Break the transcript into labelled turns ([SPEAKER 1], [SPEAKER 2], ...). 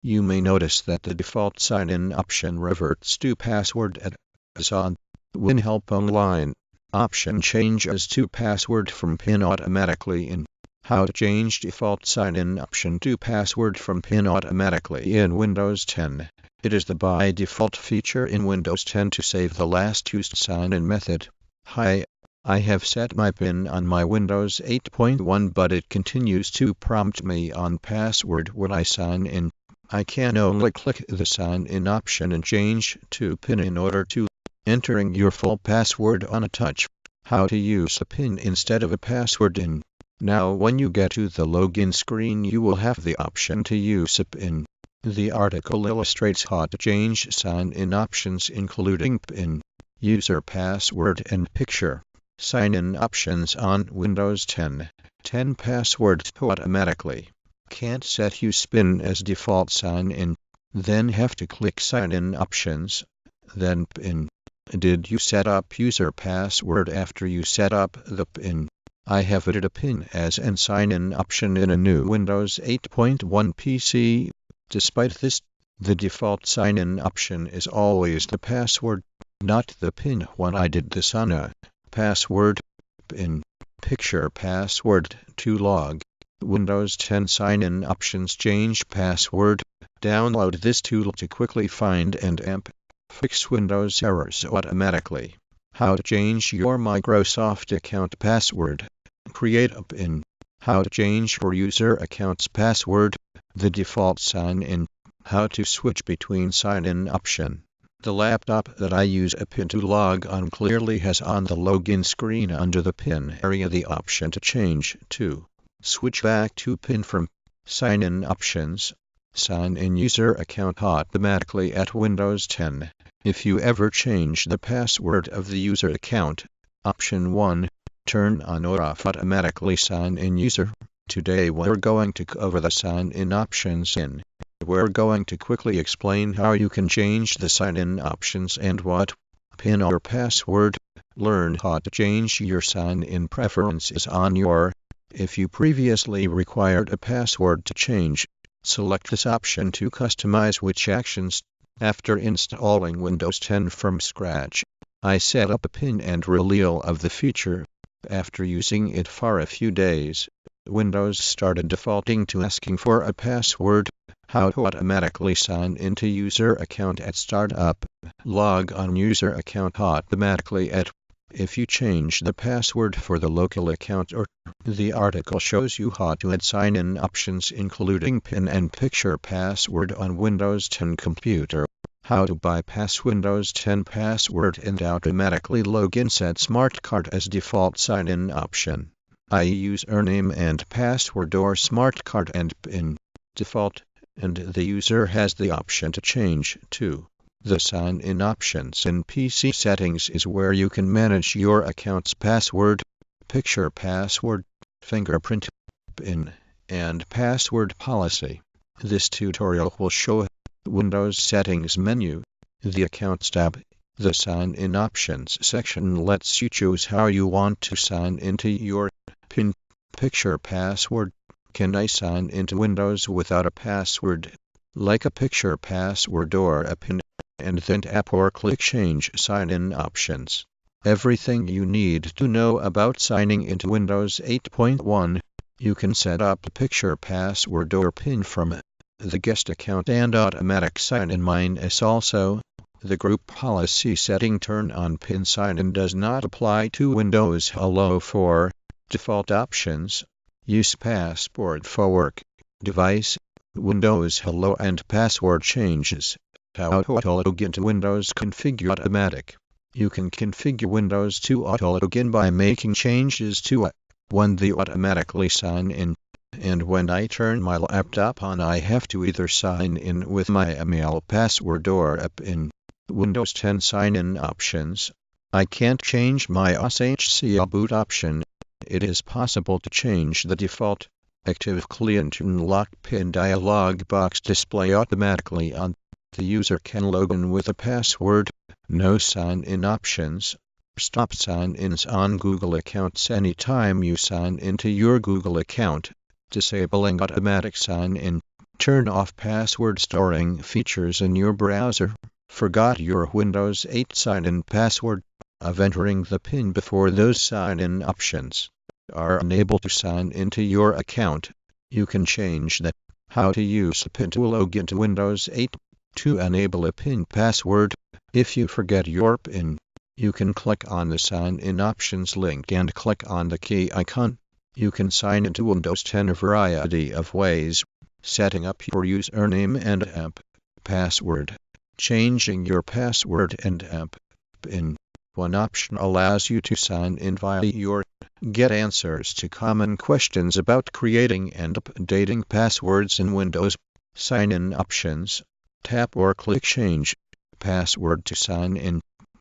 [SPEAKER 1] You may notice that the default sign-in option reverts to password as on WinHelp Online. Option changes to password from PIN automatically in. How to change default sign-in option to password from PIN automatically in Windows 10. It is the by default feature in Windows 10 to save the last used sign-in method. Hi, I have set my PIN on my Windows 8.1, but it continues to prompt me on password when I sign in. I can only click the sign-in option and change to PIN in order to entering your full password on a touch. How to use a PIN instead of a password in. Now when you get to the login screen, you will have the option to use a PIN. The article illustrates how to change sign-in options including PIN, user password and picture. Sign-in options on Windows 10. 10 passwords automatically. Can't set use PIN as default sign-in. Then have to click sign-in options. Then PIN. Did you set up user password after you set up the PIN? I have added a PIN as an sign-in option in a new Windows 8.1 PC. Despite this, the default sign-in option is always the password, not the PIN. When I did this on a password, PIN, picture password to log. Windows 10 sign-in options change password. Download this tool to quickly find and fix Windows errors automatically. How to change your Microsoft account password. Create a PIN. How to change your user account's password. The default sign-in. How to switch between sign-in option. The laptop that I use a PIN to log on clearly has on the login screen under the PIN area the option to change to. Switch back to PIN from sign-in options. Sign in user account automatically at Windows 10. If you ever change the password of the user account, option 1, turn on or off automatically sign in user. Today we're going to cover the sign-in options in. We're going to quickly explain how you can change the sign-in options and what PIN or password. Learn how to change your sign-in preferences on your. If you previously required a password to change, select this option to customize which actions. After installing Windows 10 from scratch, I set up a PIN and reveal of the feature. After using it for a few days, Windows started defaulting to asking for a password. How to automatically sign into user account at startup. Log on user account automatically at. If you change the password for the local account or. The article shows you how to add sign-in options including PIN and picture password on Windows 10 computer. How to bypass Windows 10 password and automatically login. Set Smart Card as default sign-in option. Username and password or Smart Card and PIN. Default, and the user has the option to change to. The sign-in options in PC settings is where you can manage your account's password, picture password, fingerprint, PIN, and password policy. This tutorial will show Windows Settings menu, the Accounts tab. The Sign-in Options section lets you choose how you want to sign into your PIN, picture password. Can I sign into Windows without a password, like a picture password or a PIN, and then tap or click Change Sign-in Options. Everything you need to know about signing into Windows 8.1. You can set up a picture password or PIN from the guest account and automatic sign-in. Mine is also. The group policy setting turn on PIN sign-in does not apply to Windows Hello 4. Default options. Use password for work device, Windows Hello and password changes. How to auto-login to Windows. Configure automatic. You can configure Windows to auto-login by making changes to when they automatically sign in. And when I turn my laptop on, I have to either sign in with my email password or a PIN. Windows 10 sign-in options. I can't change my SHCL boot option. It is possible to change the default Active Client Unlock PIN dialog box display automatically on. The user can log in with a password. No sign-in options. Stop sign-ins on Google accounts anytime you sign into your Google account. Disabling automatic sign-in. Turn off password storing features in your browser. Forgot your Windows 8 sign-in password of entering the PIN before those sign-in options are unable to sign into your account. You can change that. How to use a PIN to log into Windows 8. To enable a PIN password, if you forget your PIN, you can click on the sign-in options link and click on the key icon. You can sign into Windows 10 a variety of ways: setting up your username and app password, changing your password and app PIN. One option allows you to sign in via your Get answers to common questions about creating and updating passwords in Windows. Sign-in options. Tap or click Change Password to sign in.